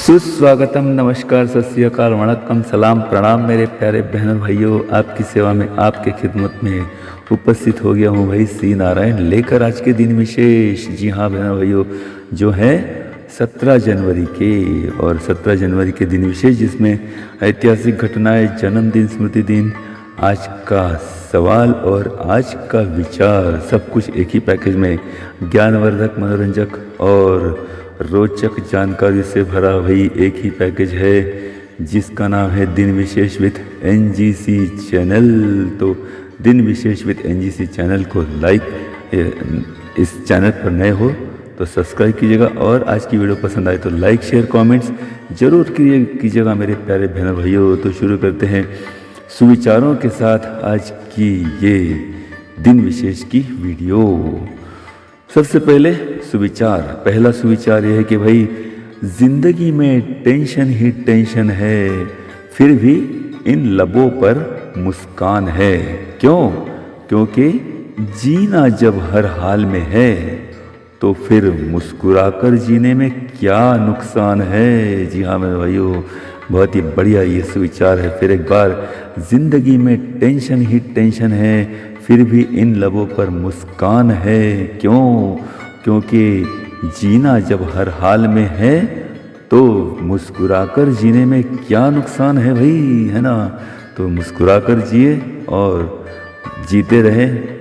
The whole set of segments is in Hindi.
सुस्वागतम, नमस्कार, सत श्री अकाल, वणक्कम, सलाम, प्रणाम मेरे प्यारे बहनों भाइयों। आपकी सेवा में, आपके खिदमत में उपस्थित हो गया हूँ भाई सी नारायण, लेकर आज के दिन विशेष। जी हाँ बहनों भाइयों, जो है 17 जनवरी के, और 17 जनवरी के दिन विशेष जिसमें ऐतिहासिक घटनाएं, जन्मदिन, स्मृति दिन, आज का सवाल और आज का विचार, सब कुछ एक ही पैकेज में, ज्ञानवर्धक, मनोरंजक और रोचक जानकारी से भरा हुई एक ही पैकेज है जिसका नाम है दिन विशेष विद एनजीसी चैनल। तो दिन विशेष विद एनजीसी चैनल को लाइक, इस चैनल पर नए हो तो सब्सक्राइब कीजिएगा, और आज की वीडियो पसंद आए तो लाइक, शेयर, कमेंट्स जरूर कीजिएगा मेरे प्यारे बहनों भाइयों। तो शुरू करते हैं सुविचारों के साथ आज की ये दिन विशेष की वीडियो। सबसे पहले सुविचार, पहला सुविचार यह है कि भाई जिंदगी में टेंशन ही टेंशन है, फिर भी इन लबों पर मुस्कान है। क्यों? क्योंकि जीना जब हर हाल में है तो फिर मुस्कुराकर जीने में क्या नुकसान है। जी हाँ मेरे भाइयों, बहुत ही बढ़िया ये सुविचार है। फिर एक बार, जिंदगी में टेंशन ही टेंशन है, फिर भी इन लबों पर मुस्कान है। क्यों? क्योंकि जीना जब हर हाल में है तो मुस्कुराकर जीने में क्या नुकसान है भाई, है ना। तो मुस्कुराकर जिए और जीते रहें,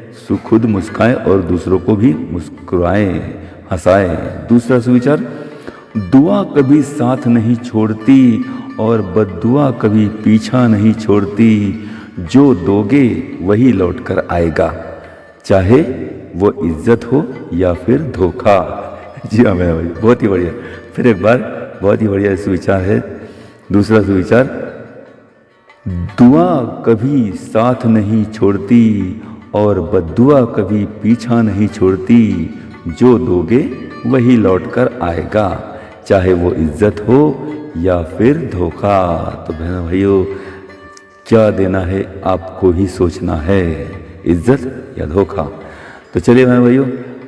खुद मुस्काएं और दूसरों को भी मुस्कुराएं, हंसाएं। दूसरा सुविचार, दुआ कभी साथ नहीं छोड़ती और बद्दुआ कभी पीछा नहीं छोड़ती, जो दोगे वही लौट कर आएगा, चाहे वो इज्जत हो या फिर धोखा। जी हाँ मेरा भाई, बहुत ही बढ़िया। फिर एक बार, बहुत ही बढ़िया सुविचार है। दूसरा सुविचार, दुआ कभी साथ नहीं छोड़ती और बद्दुआ कभी पीछा नहीं छोड़ती, जो दोगे वही लौट कर आएगा, चाहे वो इज्जत हो या फिर धोखा। तो बहनों भाइयों, क्या देना है आपको ही सोचना है, इज्जत या धोखा। तो चलिए बहनों भाइयों,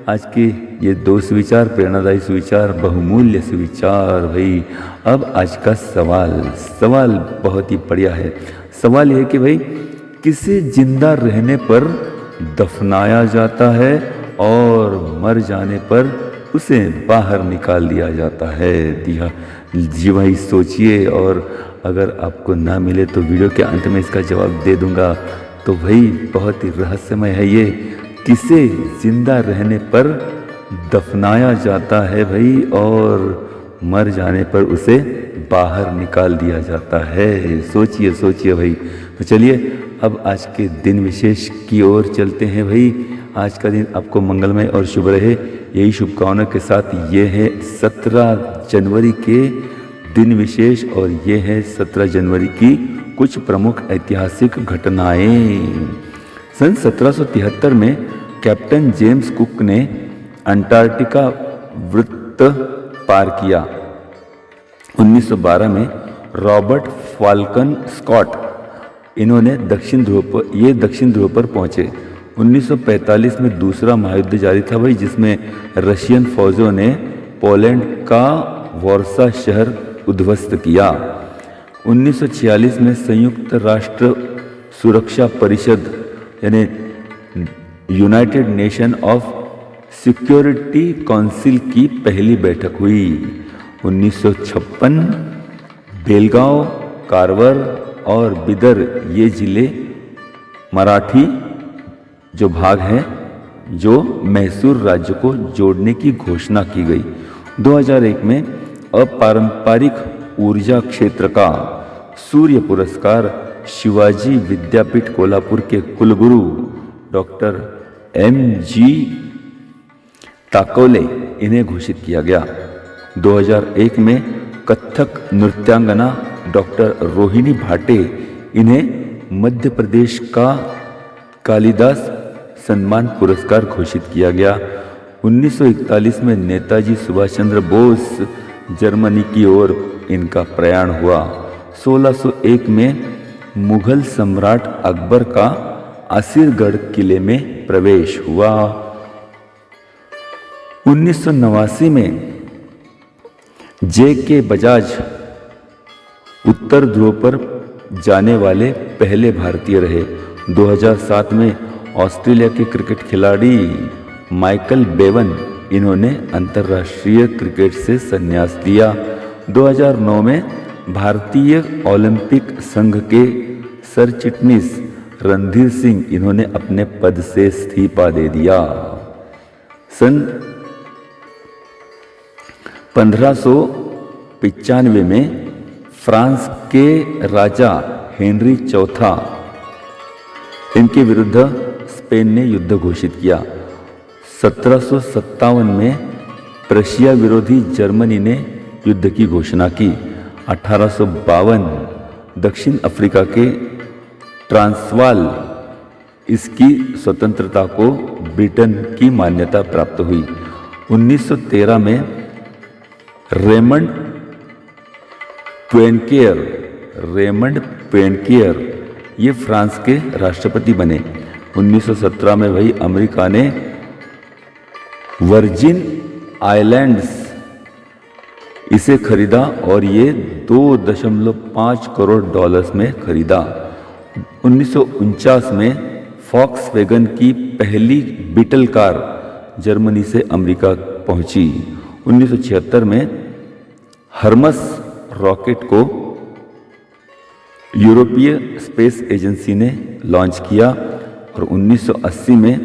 आज के ये दो सुविचार, प्रेरणादायी सुविचार, बहुमूल्य सुविचार भाई। अब आज का सवाल बहुत ही बढ़िया है। सवाल यह है कि भाई किसे जिंदा रहने पर दफनाया जाता है और मर जाने पर उसे बाहर निकाल दिया जाता है। जी भाई सोचिए, और अगर आपको ना मिले तो वीडियो के अंत में इसका जवाब दे दूंगा। तो भाई बहुत ही रहस्यमय है ये, किसे जिंदा रहने पर दफनाया जाता है भाई और मर जाने पर उसे बाहर निकाल दिया जाता है। सोचिए सोचिए भाई। तो चलिए अब आज के दिन विशेष की ओर चलते हैं भाई। आज का दिन आपको मंगलमय और शुभ रहे, यही शुभकामना के साथ ये है 17 जनवरी के दिन विशेष, और ये है 17 जनवरी की कुछ प्रमुख ऐतिहासिक घटनाएं। सन 1773 में कैप्टन जेम्स कुक ने अंटार्कटिका वृत्त पार किया। 1912 में रॉबर्ट फाल्कन स्कॉट, इन्होंने दक्षिण ध्रुव पर पहुंचे। 1945 में दूसरा महायुद्ध जारी था भाई, जिसमें रशियन फौजों ने पोलैंड का वार्सा शहर उद्ध्वस्त किया। 1946 में संयुक्त राष्ट्र सुरक्षा परिषद यानी United nation of security council की पहली बैठक हुई। 1956 बेलगांव, कारवार और बिदर, ये जिले मराठी जो भाग हैं, जो मैसूर राज्य को जोड़ने की घोषणा की गई। 2001 में अपारंपरिक ऊर्जा क्षेत्र का सूर्य पुरस्कार शिवाजी विद्यापीठ कोल्हापुर के कुलगुरु डॉक्टर M.G. ताकोले, इन्हें घोषित किया गया। 2001 में कथक नृत्यांगना डॉक्टर रोहिणी भाटे, इन्हें मध्य प्रदेश का कालिदास सम्मान पुरस्कार घोषित किया गया। 1941 में नेताजी सुभाष चंद्र बोस, जर्मनी की ओर इनका प्रयाण हुआ। 1601 में मुगल सम्राट अकबर का असीरगढ़ किले में प्रवेश हुआ। 1989 में J.K. बजाज उत्तर ध्रुव पर जाने वाले पहले भारतीय रहे। 2007 में ऑस्ट्रेलिया के क्रिकेट खिलाड़ी माइकल बेवन, इन्होंने अंतर्राष्ट्रीय क्रिकेट से संन्यास लिया। 2009 में भारतीय ओलंपिक संघ के सरचिटनीस रणधीर सिंह, इन्होंने अपने पद से इस्तीफा दे दिया। सन 1595 में फ्रांस के राजा हेनरी चौथा, इनके विरुद्ध स्पेन ने युद्ध घोषित किया। 1757 में प्रशिया विरोधी जर्मनी ने युद्ध की घोषणा की। 1852 दक्षिण अफ्रीका के ट्रांसवाल, इसकी स्वतंत्रता को ब्रिटेन की मान्यता प्राप्त हुई। 1913 में रेमंड पेनकेयर ये फ्रांस के राष्ट्रपति बने। 1917 में वही अमेरिका ने वर्जिन आइलैंड्स इसे खरीदा और ये $2.5 करोड़ में खरीदा। 1949 में फॉक्सवैगन की पहली बीटल कार जर्मनी से अमेरिका पहुंची। 1976 में हर्मस रॉकेट को यूरोपीय स्पेस एजेंसी ने लॉन्च किया और 1980 में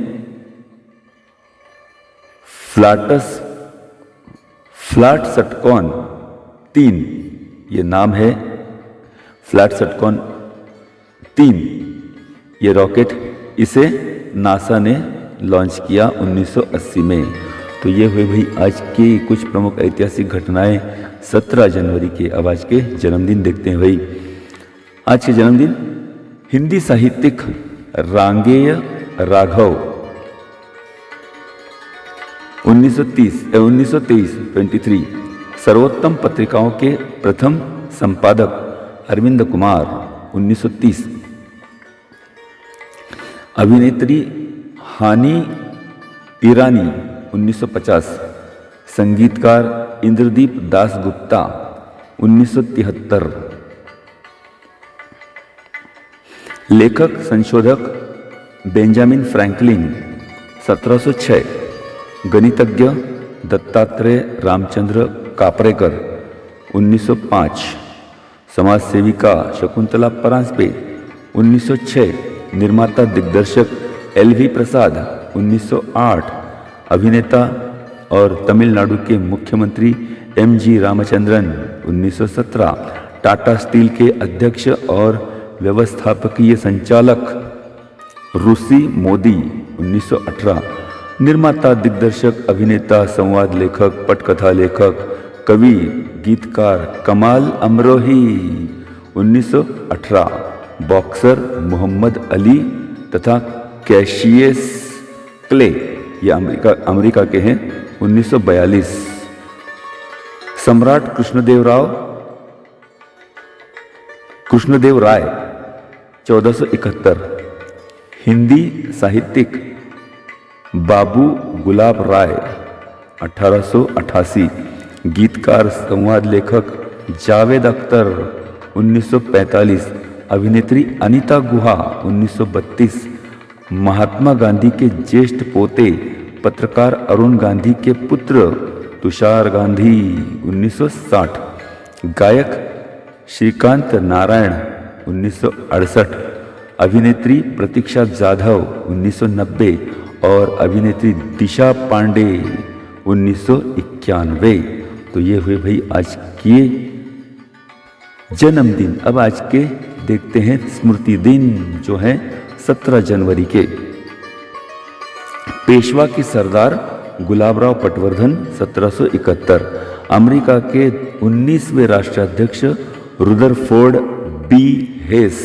फ्लाटसटकॉन 3, ये नाम है फ्लाटसटकॉन 3, ये रॉकेट, इसे नासा ने लॉन्च किया 1980 में। तो ये हुई भाई आज की कुछ प्रमुख ऐतिहासिक घटनाएं 17 जनवरी के। अब आज के जन्मदिन देखते हैं भाई। आज के जन्मदिन हिंदी साहित्यिक रांगेय राघव 1923 सर्वोत्तम पत्रिकाओं के प्रथम संपादक अरविंद कुमार 1930। अभिनेत्री हानी ईरानी 1950। संगीतकार इंद्रदीप दासगुप्ता 1973। लेखक संशोधक बेंजामिन फ्रैंकलिन 1706। गणितज्ञ दत्तात्रेय रामचंद्र कापरेकर 1905। समाज सेविका शकुंतला परांजपे 1906। निर्माता दिग्दर्शक LV प्रसाद 1908। अभिनेता और तमिलनाडु के मुख्यमंत्री MG रामचंद्रन 1917। टाटा स्टील के अध्यक्ष और व्यवस्थापकीय संचालक रूसी मोदी 1918। निर्माता दिग्दर्शक अभिनेता संवाद लेखक पटकथा लेखक कवि गीतकार कमाल अमरोही 1918। बॉक्सर मोहम्मद अली तथा कैशियस क्ले, ये अमेरिका के हैं 1942। सम्राट कृष्णदेव राय 1471। हिंदी साहित्यिक बाबू गुलाब राय 1888। गीतकार संवाद लेखक जावेद अख्तर 1945। अभिनेत्री अनीता गुहा 1932। महात्मा गांधी के ज्येष्ठ पोते पत्रकार अरुण गांधी के पुत्र तुषार गांधी 1960। गायक श्रीकांत नारायण 1968। अभिनेत्री प्रतीक्षा जाधव 1990 और अभिनेत्री दिशा पांडे 1991। तो ये हुए भाई आज के जन्मदिन। अब आज के देखते हैं स्मृति दिन जो है 17 जनवरी के। पेशवा की सरदार गुलाबराव पटवर्धन 1771। अमेरिका के 19वें राष्ट्राध्यक्ष रुदरफोर्ड बी हेस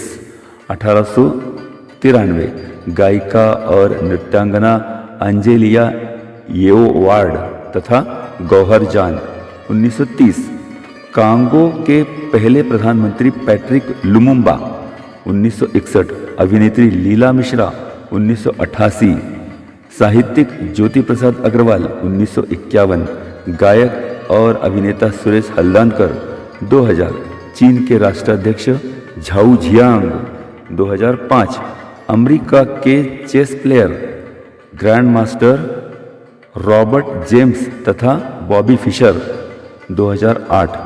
1893। गायिका और नृत्यांगना अंजेलिया येओवार्ड तथा गौहर जान 1930। कांगो के पहले प्रधानमंत्री पैट्रिक लुमुम्बा 1961। अभिनेत्री लीला मिश्रा 1988। साहित्यिक ज्योति प्रसाद अग्रवाल 1951। गायक और अभिनेता सुरेश हल्दानकर 2000, चीन के राष्ट्राध्यक्ष झाऊ जियांग 2005, अमेरिका के chess player grandmaster Robert James तथा बॉबी फिशर 2008,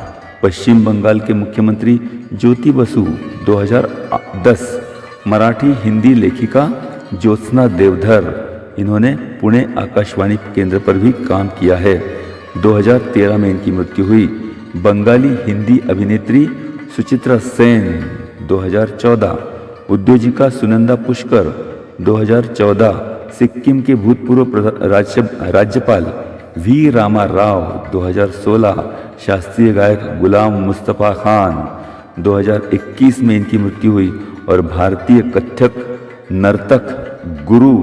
पश्चिम बंगाल के मुख्यमंत्री ज्योति बसु 2010, मराठी हिंदी लेखिका ज्योत्सना देवधर, इन्होंने पुणे आकाशवाणी केंद्र पर भी काम किया है। 2013 में इनकी मृत्यु हुई। बंगाली हिंदी अभिनेत्री सुचित्रा सेन 2014, उद्योजिका सुनंदा पुष्कर 2014, सिक्किम के भूतपूर्व राज्यपाल वी रामा राव 2016, शास्त्रीय गायक गुलाम मुस्तफ़ा खान 2021 में इनकी मृत्यु हुई। और भारतीय कथक नर्तक गुरु,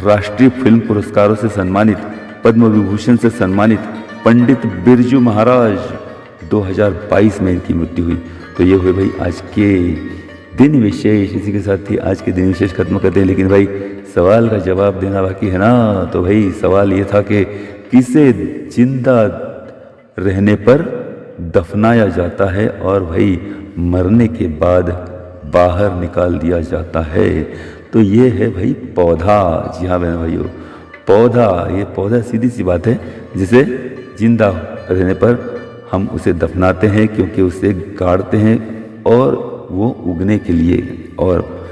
राष्ट्रीय फिल्म पुरस्कारों से सम्मानित, पद्म विभूषण से सम्मानित पंडित बिरजू महाराज 2022 में इनकी मृत्यु हुई। तो ये हुए भाई आज के दिन विशेष। इसी के साथ ही आज के दिन विशेष खत्म करते हैं। लेकिन भाई सवाल का जवाब देना बाकी है ना। तो भाई सवाल ये था कि किसे जिंदा रहने पर दफनाया जाता है और भाई मरने के बाद बाहर निकाल दिया जाता है। तो ये है भाई पौधा। जी हाँ बहन भाइयों, पौधा, ये पौधा सीधी सी बात है जिसे जिंदा रहने पर हम उसे दफनाते हैं, क्योंकि उसे गाड़ते हैं और वो उगने के लिए, और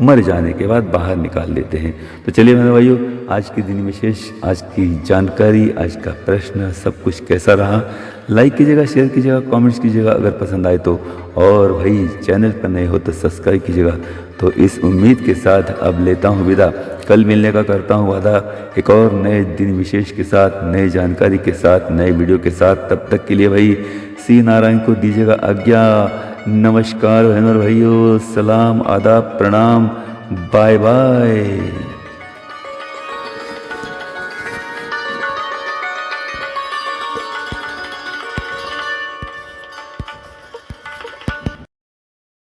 मर जाने के बाद बाहर निकाल लेते हैं। तो चलिए मेरे भाइयों, आज के दिन विशेष, आज की जानकारी, आज का प्रश्न, सब कुछ कैसा रहा, लाइक कीजिएगा, शेयर कीजिएगा, कमेंट्स कीजिएगा अगर पसंद आए तो, और भाई चैनल पर नए हो तो सब्सक्राइब कीजिएगा। तो इस उम्मीद के साथ अब लेता हूँ विदा। कल मिलने का करता हूँ वादा एक और नए दिन विशेष के साथ, नए जानकारी के साथ, नए वीडियो के साथ। तब तक के लिए भाई सी नारायण को दीजिएगा आज्ञा। नमस्कार बहनों और भाइयों, सलाम, आदाब, प्रणाम, बाय बाय।